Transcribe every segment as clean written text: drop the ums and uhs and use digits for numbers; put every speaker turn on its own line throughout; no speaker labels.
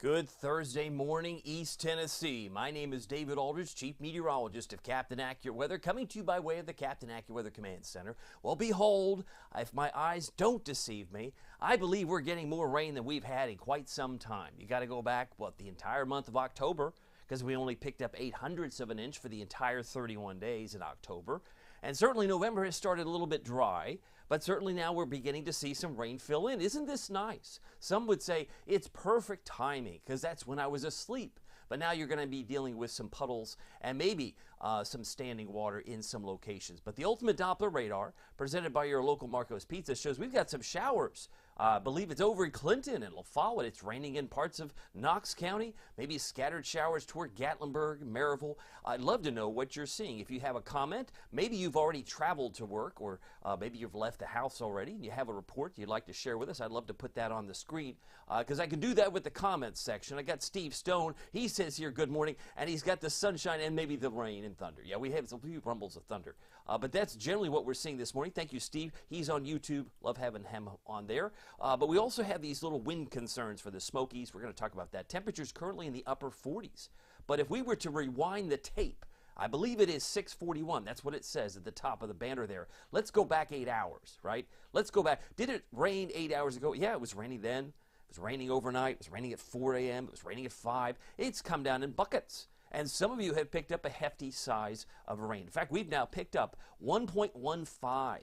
Good Thursday morning, East Tennessee. My name is David Aldridge, Chief Meteorologist of Captain Accurate Weather, coming to you by way of the Captain Accurate Weather Command Center. Well, behold, if my eyes don't deceive me, I believe we're getting more rain than we've had in quite some time. You got to go back, the entire month of October, because we only picked up 0.08 of an inch for the entire 31 days in October. And certainly November has started a little bit dry, but certainly now we're beginning to see some rain fill in. Isn't this nice? Some would say it's perfect timing because that's when I was asleep. But now you're going to be dealing with some puddles and maybe some standing water in some locations. But the Ultimate Doppler Radar, presented by your local Marco's Pizza, shows we've got some showers. I believe it's over in Clinton and La Follette. It's raining in parts of Knox County, maybe scattered showers toward Gatlinburg, Maryville. I'd love to know what you're seeing. If you have a comment, maybe you've already traveled to work, or maybe you've left the house already and you have a report you'd like to share with us. I'd love to put that on the screen because I can do that with the comments section. I got Steve Stone. He says here, good morning, and he's got the sunshine and maybe the rain and thunder. Yeah, we have some few rumbles of thunder, but that's generally what we're seeing this morning. Thank you, Steve. He's on YouTube. Love having him on there. But we also have these little wind concerns for the Smokies. We're going to talk about that. Temperatures currently in the upper 40s. But if we were to rewind the tape, I believe it is 6:41. That's what it says at the top of the banner there. Let's go back 8 hours, right? Let's go back. Did it rain 8 hours ago? Yeah, it was raining then. It was raining overnight. It was raining at 4 a.m. It was raining at 5. It's come down in buckets. And some of you have picked up a hefty size of rain. In fact, we've now picked up 1.15.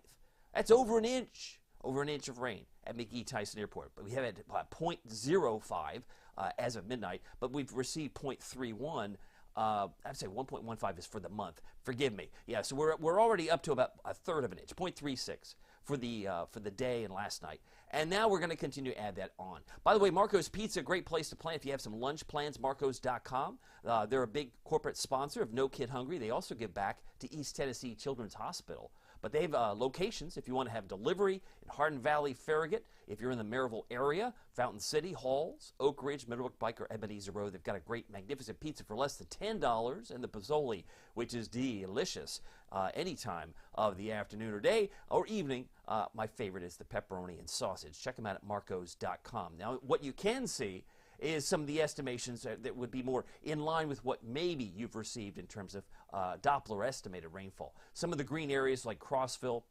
That's over an inch of rain at McGee Tyson Airport. But we have had 0.05 as of midnight, but we've received 0.31. I'd say 1.15 is for the month. Forgive me. Yeah, so we're already up to about a third of an inch, 0.36 for the day and last night. And now we're going to continue to add that on. By the way, Marco's Pizza, great place to plan if you have some lunch plans, marcos.com. They're a big corporate sponsor of No Kid Hungry. They also give back to East Tennessee Children's Hospital. But they have locations if you want to have delivery in Hardin Valley, Farragut. If you're in the Maryville area, Fountain City, Halls, Oak Ridge, Middlebrook, Pike, or Ebenezer Road, they've got a great, magnificent pizza for less than $10, and the Pozzoli, which is delicious any time of the afternoon or day or evening. My favorite is the pepperoni and sausage. Check them out at marcos.com. Now, what you can see is some of the estimations that would be more in line with what maybe you've received in terms of Doppler estimated rainfall. Some of the green areas like Crossville,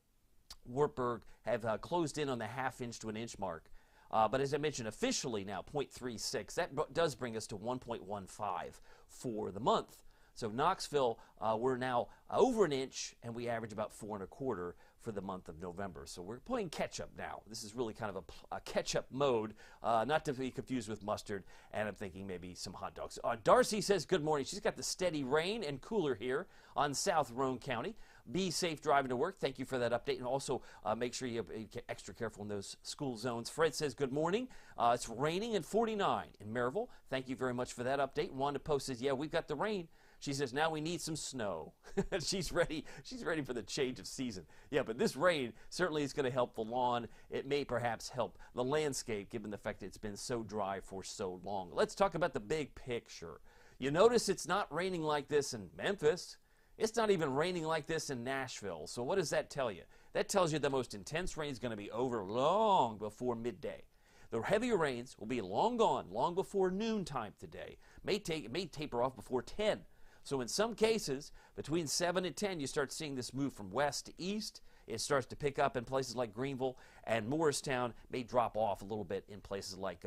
Wartburg have closed in on the half-inch to an inch mark. But as I mentioned, officially now 0.36. That does bring us to 1.15 for the month. So Knoxville, we're now over an inch, and we average about 4.25 for the month of November. So we're playing catch-up now. This is really kind of a catch-up mode, not to be confused with mustard, and I'm thinking maybe some hot dogs. Darcy says, good morning. She's got the steady rain and cooler here on South Roane County. Be safe driving to work. Thank you for that update. And also make sure you get extra careful in those school zones. Fred says, good morning. It's raining and 49 in Maryville. Thank you very much for that update. Wanda Post says, yeah, we've got the rain. She says, now we need some snow. She's ready for the change of season. Yeah, but this rain certainly is going to help the lawn. It may perhaps help the landscape, given the fact that it's been so dry for so long. Let's talk about the big picture. You notice it's not raining like this in Memphis. It's not even raining like this in Nashville. So what does that tell you? That tells you the most intense rain is going to be over long before midday. The heavier rains will be long gone, long before noontime today. It may taper off before 10. So in some cases, between 7 and 10, you start seeing this move from west to east. It starts to pick up in places like Greenville, and Morristown may drop off a little bit in places like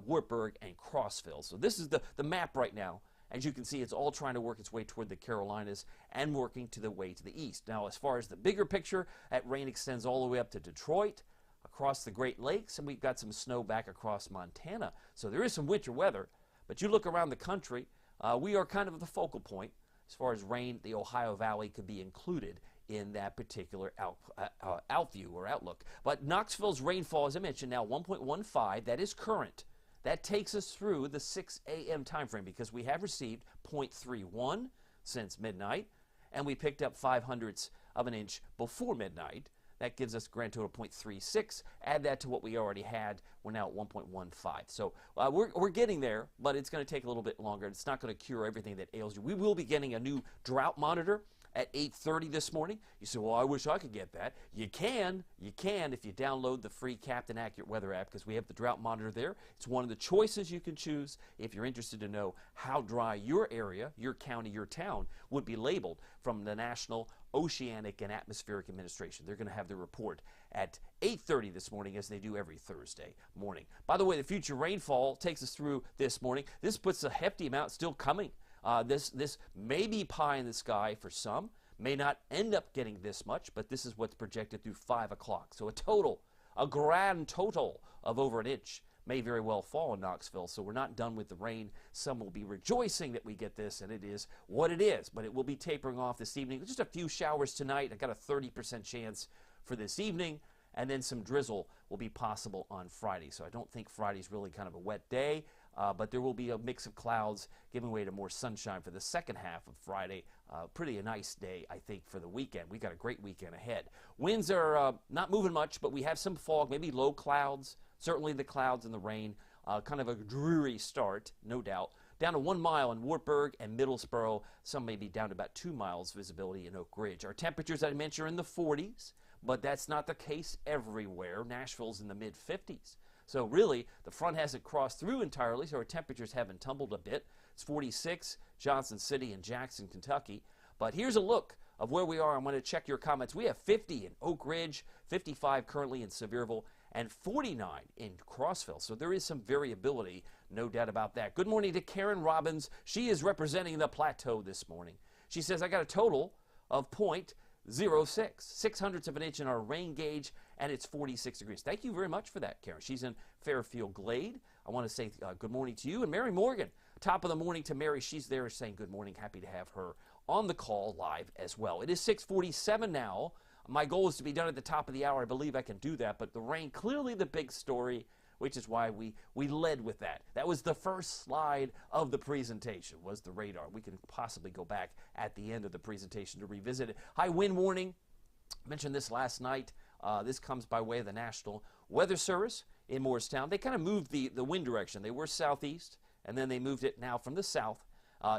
Wartburg and Crossville. So this is the map right now. As you can see, it's all trying to work its way toward the Carolinas and working to the way to the east. Now, as far as the bigger picture, that rain extends all the way up to Detroit, across the Great Lakes, and we've got some snow back across Montana. So there is some winter weather, but you look around the country, we are kind of the focal point. As far as rain, the Ohio Valley could be included in that particular outview or outlook. But Knoxville's rainfall, as I mentioned, now 1.15. That is current. That takes us through the 6 a.m. time frame because we have received 0.31 since midnight, and we picked up 0.05 of an inch before midnight. That gives us a grand total of 0.36. Add that to what we already had. We're now at 1.15. So we're getting there, but it's going to take a little bit longer. It's not going to cure everything that ails you. We will be getting a new drought monitor at 8:30 this morning. You say, well, I wish I could get that. You can if you download the free Captain Accurate Weather app, because we have the drought monitor there. It's one of the choices you can choose if you're interested to know how dry your area, your county, your town would be labeled from the National Oceanic and Atmospheric Administration. They're going to have their report at 8:30 this morning, as they do every Thursday morning. By the way, the future rainfall takes us through this morning. This puts a hefty amount still coming. This may be pie in the sky for some, may not end up getting this much, but this is what's projected through 5 o'clock. So a grand total of over an inch may very well fall in Knoxville. So we're not done with the rain. Some will be rejoicing that we get this, and it is what it is. But it will be tapering off this evening. Just a few showers tonight. I got a 30% chance for this evening, and then some drizzle will be possible on Friday. So I don't think Friday's really kind of a wet day. But there will be a mix of clouds giving way to more sunshine for the second half of Friday. Pretty a nice day, I think, for the weekend. We got a great weekend ahead. Winds are not moving much, but we have some fog, maybe low clouds. Certainly the clouds and the rain. Kind of a dreary start, no doubt. Down to 1 mile in Wartburg and Middlesboro. Some may be down to about 2 miles visibility in Oak Ridge. Our temperatures, I mentioned, are in the 40s, but that's not the case everywhere. Nashville's in the mid-50s. So really, the front hasn't crossed through entirely, so our temperatures haven't tumbled a bit. It's 46, Johnson City and Jackson, Kentucky. But here's a look of where we are. I'm going to check your comments. We have 50 in Oak Ridge, 55 currently in Sevierville, and 49 in Crossville. So there is some variability, no doubt about that. Good morning to Karen Robbins. She is representing the Plateau this morning. She says, I got a total of .06, 0.06 of an inch in our rain gauge, and it's 46 degrees. Thank you very much for that, Karen. She's in Fairfield Glade. I want to say good morning to you. And Mary Morgan, top of the morning to Mary. She's there saying good morning. Happy to have her on the call live as well. It is 6:47 now. My goal is to be done at the top of the hour. I believe I can do that, but the rain, clearly the big story, which is why we led with that. That was the first slide of the presentation, was the radar. We can possibly go back at the end of the presentation to revisit it. High wind warning. I mentioned this last night. This comes by way of the National Weather Service in Morristown. They kind of moved the wind direction. They were southeast, and then they moved it now from the south.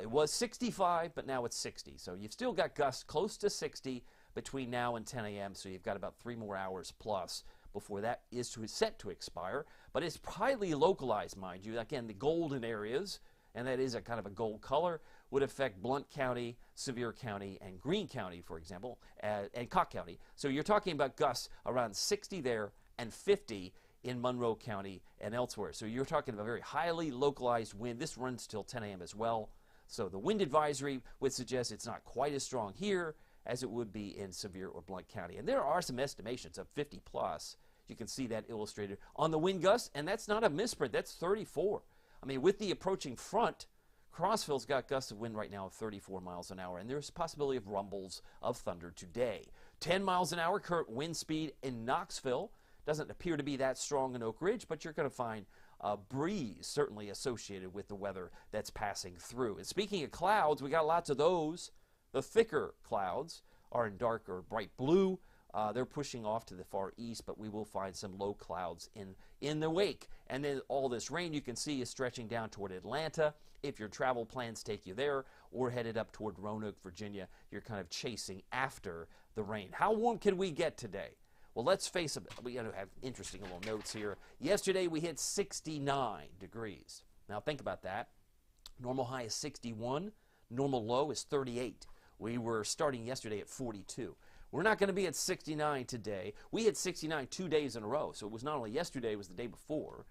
It was 65, but now it's 60. So you've still got gusts close to 60 between now and 10 a.m., so you've got about 3 more hours plus before that is set to expire. But it's highly localized, mind you. Again, the golden areas, and that is a kind of a gold color, would affect Blount County, Sevier County, and Greene County, for example, and Cocke County. So you're talking about gusts around 60 there and 50 in Monroe County and elsewhere. So you're talking about a very highly localized wind. This runs till 10 a.m. as well. So the wind advisory would suggest it's not quite as strong here as it would be in Sevier or Blount County. And there are some estimations of 50 plus. You can see that illustrated on the wind gusts, and that's not a misprint. That's 34. I mean, with the approaching front, Crossville's got gusts of wind right now of 34 miles an hour, and there's a possibility of rumbles of thunder today. 10 miles an hour current wind speed in Knoxville. Doesn't appear to be that strong in Oak Ridge, but you're going to find a breeze certainly associated with the weather that's passing through. And speaking of clouds, we got lots of those. The thicker clouds are in dark or bright blue. They're pushing off to the far east, but we will find some low clouds in the wake. And then all this rain you can see is stretching down toward Atlanta. If your travel plans take you there, or headed up toward Roanoke, Virginia, you're kind of chasing after the rain. How warm can we get today? Well, let's face it, we have interesting little notes here. Yesterday we hit 69 degrees. Now think about that. Normal high is 61. Normal low is 38. We were starting yesterday at 42. We're not going to be at 69 today. We hit 69 2 days in a row. So it was not only yesterday, it was the day before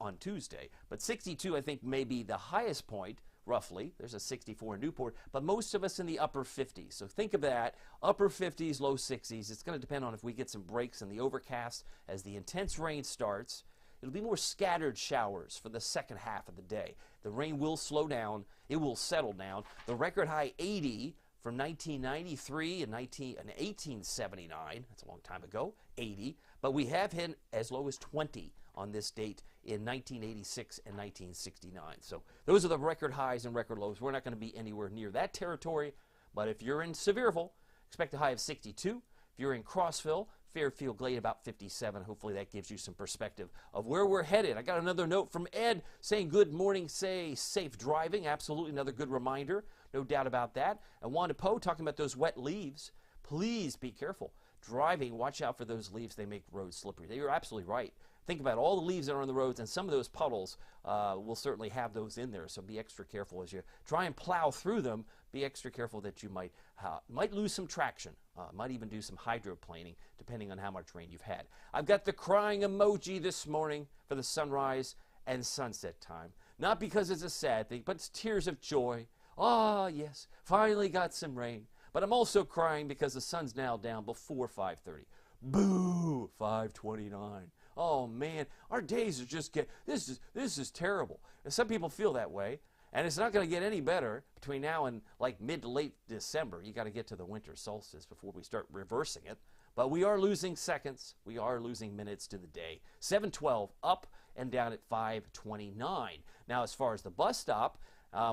on Tuesday. But 62, I think, may be the highest point, roughly. There's a 64 in Newport. But most of us in the upper 50s. So think of that. Upper 50s, low 60s. It's going to depend on if we get some breaks in the overcast as the intense rain starts. It'll be more scattered showers for the second half of the day. The rain will slow down. It will settle down. The record high 80 from 1993 and 1879, that's a long time ago, 80, but we have hit as low as 20 on this date in 1986 and 1969. So those are the record highs and record lows. We're not going to be anywhere near that territory, but if you're in Sevierville, expect a high of 62. If you're in Crossville, Fairfield Glade, about 57. Hopefully that gives you some perspective of where we're headed. I got another note from Ed saying good morning, say safe driving. Absolutely another good reminder. no doubt about that. And Wanda Poe talking about those wet leaves. Please be careful. Driving, watch out for those leaves. They make roads slippery. You're absolutely right. Think about all the leaves that are on the roads, and some of those puddles will certainly have those in there. So be extra careful as you try and plow through them. Be extra careful that you might lose some traction. Might even do some hydroplaning, depending on how much rain you've had. I've got the crying emoji this morning for the sunrise and sunset time. Not because it's a sad thing, but it's tears of joy. Ah, yes, finally got some rain. But I'm also crying because the sun's now down before 5:30. Boo, 5:29. Oh man, our days are just this is terrible. And some people feel that way, and it's not going to get any better between now and like mid to late December. You got to get to the winter solstice before we start reversing it. But we are losing seconds. We are losing minutes to the day. 7:12 up and down at 5:29. Now, as far as the bus stop,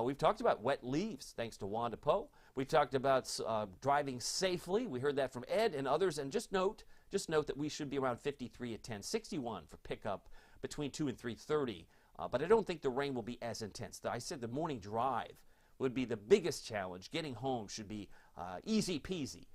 we've talked about wet leaves, thanks to Wanda Poe. We talked about driving safely. We heard that from Ed and others. And just note that we should be around 53 at 10, 61 for pickup between 2 and 3:30. But I don't think the rain will be as intense. I said the morning drive would be the biggest challenge. Getting home should be easy peasy.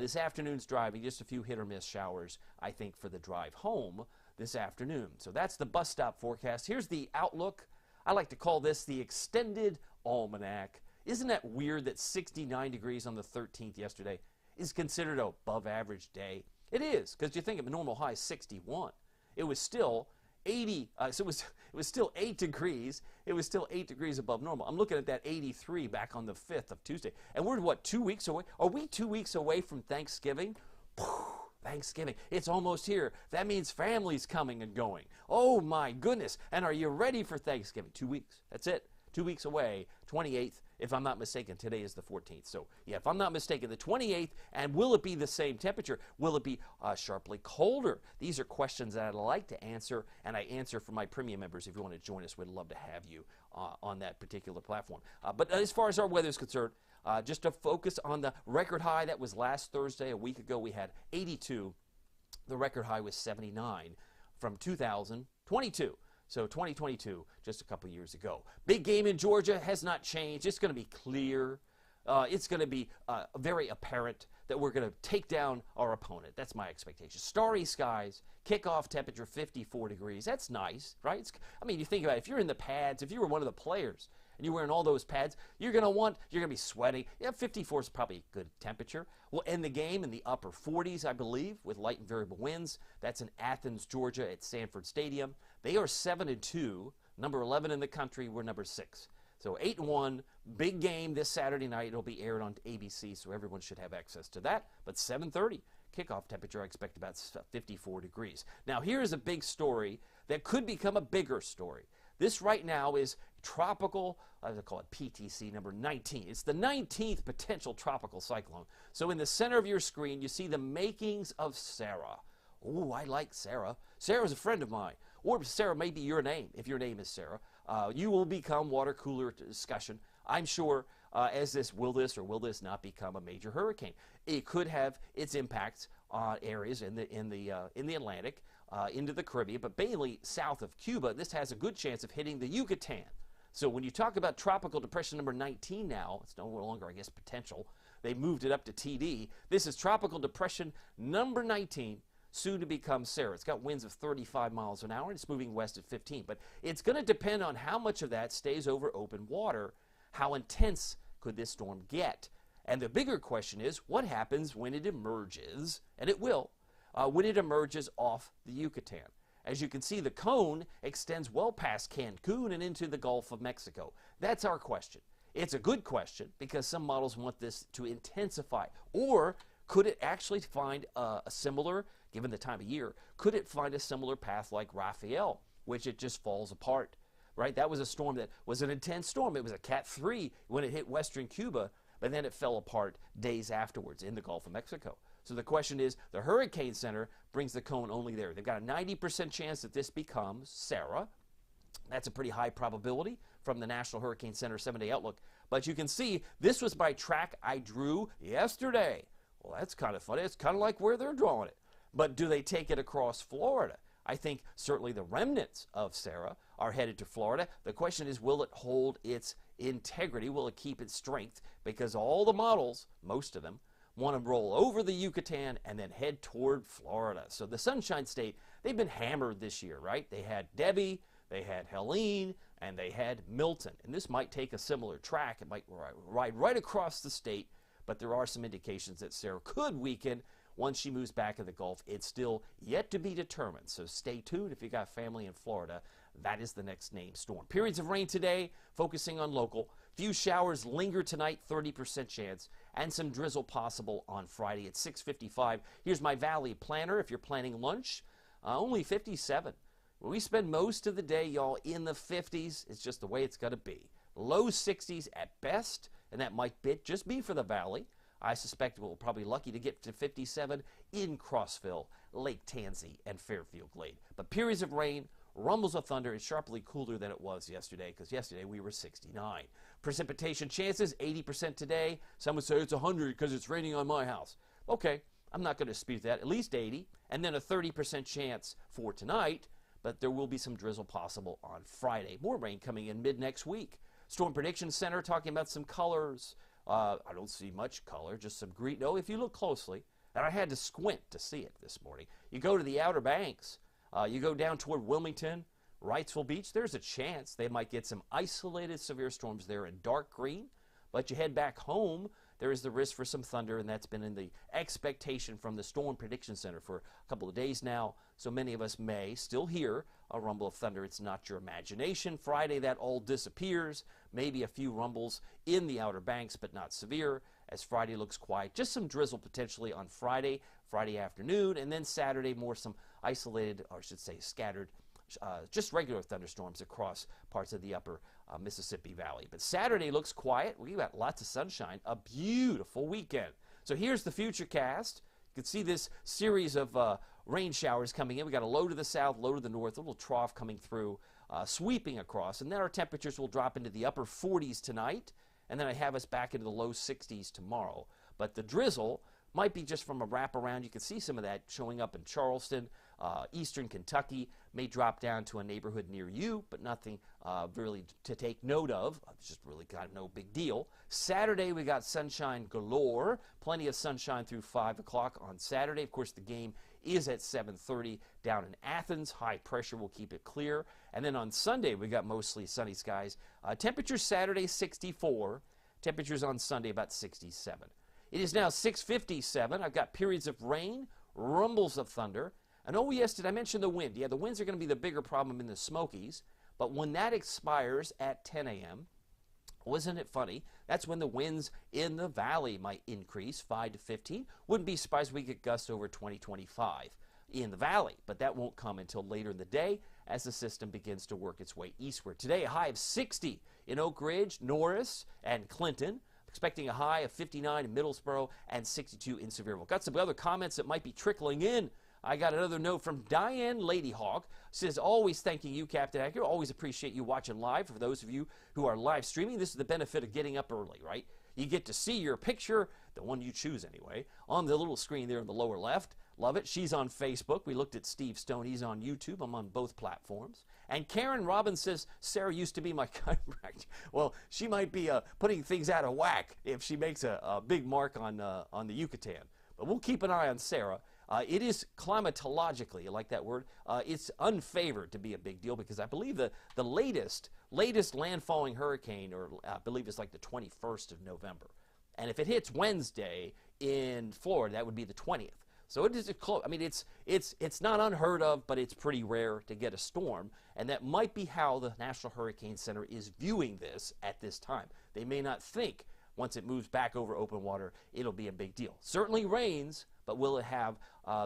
This afternoon's driving, just a few hit or miss showers, I think, for the drive home this afternoon. So that's the bus stop forecast. Here's the outlook. I like to call this the extended almanac. Isn't that weird that 69 degrees on the 13th yesterday is considered an above average day? It is, because you think of a normal high 61. It was still 80, so it was still 8 degrees. It was still 8 degrees above normal. I'm looking at that 83 back on the 5th of Tuesday. And we're, what, 2 weeks away? Are we 2 weeks away from Thanksgiving? Thanksgiving. It's almost here. That means families coming and going. Oh, my goodness. And are you ready for Thanksgiving? 2 weeks. That's it. 2 weeks away, 28th, if I'm not mistaken. Today is the 14th. So, yeah, if I'm not mistaken, the 28th. And will it be the same temperature? Will it be sharply colder? These are questions that I'd like to answer, and I answer for my premium members. If you want to join us, we'd love to have you on that particular platform. But as far as our weather is concerned, just to focus on the record high that was last Thursday. A week ago, we had 82. The record high was 79 from 2022. So 2022, just a couple years ago. Big game in Georgia has not changed. It's going to be clear. It's going to be very apparent that we're going to take down our opponent. That's my expectation. Starry skies, kickoff temperature 54 degrees. That's nice, right? I mean, you think about it. If you're in the pads, if you were one of the players and you're wearing all those pads, you're going to be sweating. Yeah, 54 is probably a good temperature. We'll end the game in the upper 40s, I believe, with light and variable winds. That's in Athens, Georgia at Sanford Stadium. They are 7-2, number 11 in the country. We're number 6. So 8-1, big game this Saturday night. It'll be aired on ABC, so everyone should have access to that. But 7:30, kickoff temperature, I expect about 54 degrees. Now, here's a big story that could become a bigger story. This right now is tropical, I call it PTC number 19. It's the 19th potential tropical cyclone. So in the center of your screen, you see the makings of Sarah. Oh, I like Sarah. Sarah's a friend of mine. Or Sarah may be your name, if your name is Sarah. You will become water cooler discussion, I'm sure, as will this or will this not become a major hurricane? It could have its impacts on areas in the Atlantic, into the Caribbean, but mainly south of Cuba. This has a good chance of hitting the Yucatan. So when you talk about tropical depression number 19 now, it's no longer, I guess, potential. They moved it up to TD. This is tropical depression number 19, soon to become Sarah. It's got winds of 35 miles an hour, and it's moving west at 15. But it's going to depend on how much of that stays over open water. How intense could this storm get? And the bigger question is, what happens when it emerges, and it will, when it emerges off the Yucatan? As you can see, the cone extends well past Cancun and into the Gulf of Mexico. That's our question. It's a good question because some models want this to intensify. Or could it actually find a similar, given the time of year, could it find a similar path like Raphael, which it just falls apart, right? That was a storm that was an intense storm. It was a Cat 3 when it hit western Cuba, but then it fell apart days afterwards in the Gulf of Mexico. So the question is, the Hurricane Center brings the cone only there. They've got a 90% chance that this becomes Sarah. That's a pretty high probability from the National Hurricane Center 7-day outlook. But you can see, this was my track I drew yesterday. Well, that's kind of funny. It's kind of like where they're drawing it. But do they take it across Florida? I think certainly the remnants of Sarah are headed to Florida. The question is, will it hold its integrity? Will it keep its strength? Because all the models, most of them, want to roll over the Yucatan and then head toward Florida. So the Sunshine State, they've been hammered this year, right? They had Debbie, they had Helene, and they had Milton. And this might take a similar track. It might ride right across the state, but there are some indications that Sarah could weaken once she moves back in the Gulf. It's still yet to be determined. So stay tuned if you got family in Florida. That is the next named storm. Periods of rain today, focusing on local. Few showers linger tonight, 30% chance, and some drizzle possible on Friday at 6:55. Here's my valley planner. If you're planning lunch, only 57. We spend most of the day, y'all, in the 50s. It's just the way it's going to be. Low 60s at best, and that might just be for the valley. I suspect we'll probably lucky to get to 57 in Crossville, Lake Tansy, and Fairfield Glade. But periods of rain, rumbles of thunder, is sharply cooler than it was yesterday, because yesterday we were 69. Precipitation chances, 80% today. Some would say it's 100 because it's raining on my house. Okay, I'm not going to dispute that. At least 80, and then a 30% chance for tonight, but there will be some drizzle possible on Friday. More rain coming in mid-next week. Storm Prediction Center talking about some colors. I don't see much color, just some green. No, if you look closely, and I had to squint to see it this morning. You go to the Outer Banks, you go down toward Wilmington, Wrightsville Beach, there's a chance they might get some isolated severe storms there in dark green. But you head back home, there is the risk for some thunder, and that's been in the expectation from the Storm Prediction Center for a couple of days now. So many of us may still hear a rumble of thunder. It's not your imagination. Friday, that all disappears. Maybe a few rumbles in the Outer Banks, but not severe, as Friday looks quiet. Just some drizzle potentially on Friday afternoon, and then Saturday, more some isolated, or I should say scattered, just regular thunderstorms across parts of the upper Mississippi Valley. But Saturday looks quiet. We've got lots of sunshine, a beautiful weekend. So here's the futurecast. You can see this series of rain showers coming in. We got a low to the south, low to the north, a little trough coming through, sweeping across. And then our temperatures will drop into the upper 40s tonight, and then I have us back into the low 60s tomorrow. But the drizzle might be just from a wraparound. You can see some of that showing up in Charleston. Eastern Kentucky may drop down to a neighborhood near you, but nothing really to take note of. It's just really got no big deal. Saturday, we got sunshine galore. Plenty of sunshine through 5 o'clock on Saturday. Of course, the game is at 7:30 down in Athens. High pressure will keep it clear. And then on Sunday, we got mostly sunny skies. Temperatures Saturday, 64. Temperatures on Sunday, about 67. It is now 6:57. I've got periods of rain, rumbles of thunder. And oh yes, did I mention the wind? Yeah, the winds are going to be the bigger problem in the Smokies. But when that expires at 10 a.m., wasn't it funny? That's when the winds in the valley might increase 5 to 15. Wouldn't be surprised if we get gusts over 20, 25 in the valley. But that won't come until later in the day as the system begins to work its way eastward. Today, a high of 60 in Oak Ridge, Norris, and Clinton. Expecting a high of 59 in Middlesboro and 62 in Sevierville. Got some other comments that might be trickling in. I got another note from Diane Ladyhawk. Says, always thanking you, Captain Accurate. Always appreciate you watching live. For those of you who are live streaming, this is the benefit of getting up early, right? You get to see your picture, the one you choose anyway, on the little screen there in the lower left. Love it. She's on Facebook. We looked at Steve Stone. He's on YouTube. I'm on both platforms. And Karen Robbins says, Sarah used to be my chiropractor. Well, she might be putting things out of whack if she makes a big mark on the Yucatan. But we'll keep an eye on Sarah. It is climatologically, you like that word? It's unfavored to be a big deal because I believe the latest landfalling hurricane, or I believe it's like the 21st of November. And if it hits Wednesday in Florida, that would be the 20th. So it is close. I mean, it's not unheard of, but it's pretty rare to get a storm, and that might be how the National Hurricane Center is viewing this at this time. They may not think once it moves back over open water, it'll be a big deal. Certainly rains, but will it have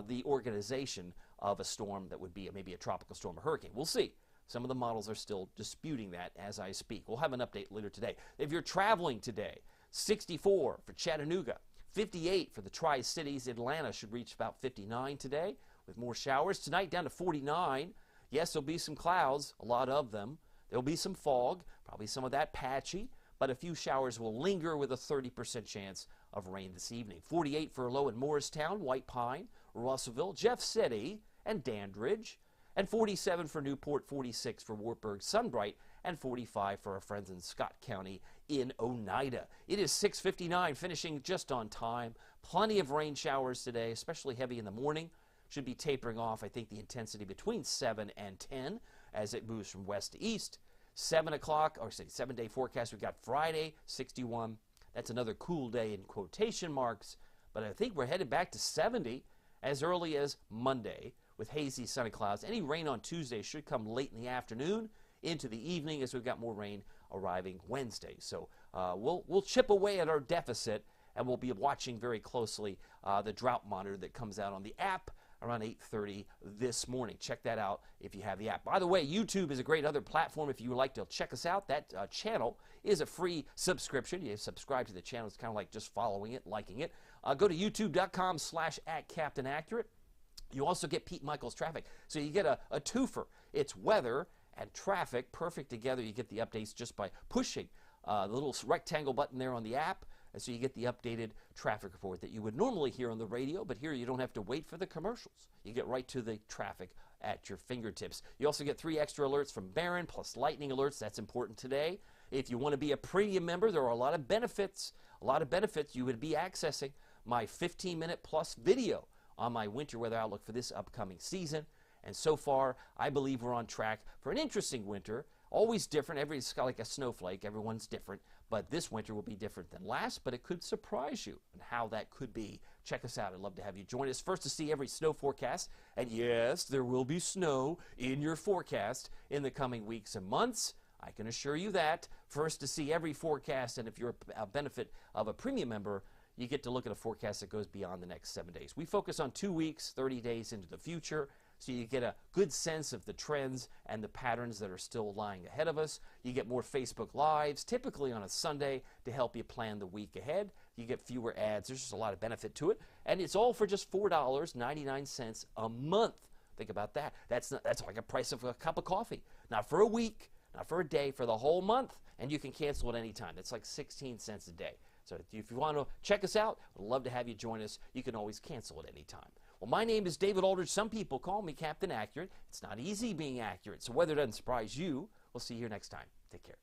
the organization of a storm that would be maybe a tropical storm or hurricane? We'll see. Some of the models are still disputing that as I speak. We'll have an update later today. If you're traveling today, 64 for Chattanooga. 58 for the Tri-Cities. Atlanta should reach about 59 today with more showers. Tonight down to 49. Yes, there'll be some clouds, a lot of them. There'll be some fog, probably some of that patchy, but a few showers will linger with a 30% chance of rain this evening. 48 for a low in Morristown, White Pine, Russellville, Jeff City, and Dandridge. And 47 for Newport, 46 for Wartburg, Sunbright, and 45 for our friends in Scott County in Oneida. It is 6:59, finishing just on time. Plenty of rain showers today, especially heavy in the morning. Should be tapering off, I think, the intensity between 7 and 10 as it moves from west to east. 7 o'clock, or say 7-day forecast, we've got Friday, 61. That's another cool day in quotation marks, but I think we're headed back to 70 as early as Monday with hazy sunny clouds. Any rain on Tuesday should come late in the afternoon into the evening as we've got more rain arriving Wednesday. So we'll chip away at our deficit, and we'll be watching very closely the drought monitor that comes out on the app around 8:30 this morning. Check that out if you have the app. By the way, YouTube is a great other platform if you would like to check us out. That channel is a free subscription. You subscribe to the channel. It's kind of like just following it, liking it. Go to youtube.com/@CaptainAccurate. You also get Pete Michaels Traffic. So you get a twofer. It's weather and traffic perfect together. You get the updates just by pushing the little rectangle button there on the app. And so you get the updated traffic report that you would normally hear on the radio, but here you don't have to wait for the commercials. You get right to the traffic at your fingertips. You also get 3 extra alerts from Barron, plus lightning alerts. That's important today. If you want to be a premium member, there are a lot of benefits. You would be accessing my 15-minute plus video on my winter weather outlook for this upcoming season. And so far, I believe we're on track for an interesting winter. Always different. Everybody's like a snowflake. Everyone's different. But this winter will be different than last, but it could surprise you and how that could be. Check us out. I'd love to have you join us. First to see every snow forecast. And yes, there will be snow in your forecast in the coming weeks and months. I can assure you that. First to see every forecast, and if you're a benefit of a premium member, you get to look at a forecast that goes beyond the next 7 days. We focus on 2 weeks, 30 days into the future, so you get a good sense of the trends and the patterns that are still lying ahead of us. You get more Facebook Lives, typically on a Sunday, to help you plan the week ahead. You get fewer ads. There's just a lot of benefit to it. And it's all for just $4.99 a month. Think about that. That's like a price of a cup of coffee. Not for a week, not for a day, for the whole month. And you can cancel at any time. That's like 16 cents a day. So if you want to check us out, we'd love to have you join us. You can always cancel at any time. Well, my name is David Aldridge. Some people call me Captain Accurate. It's not easy being accurate, so weather doesn't surprise you. We'll see you here next time. Take care.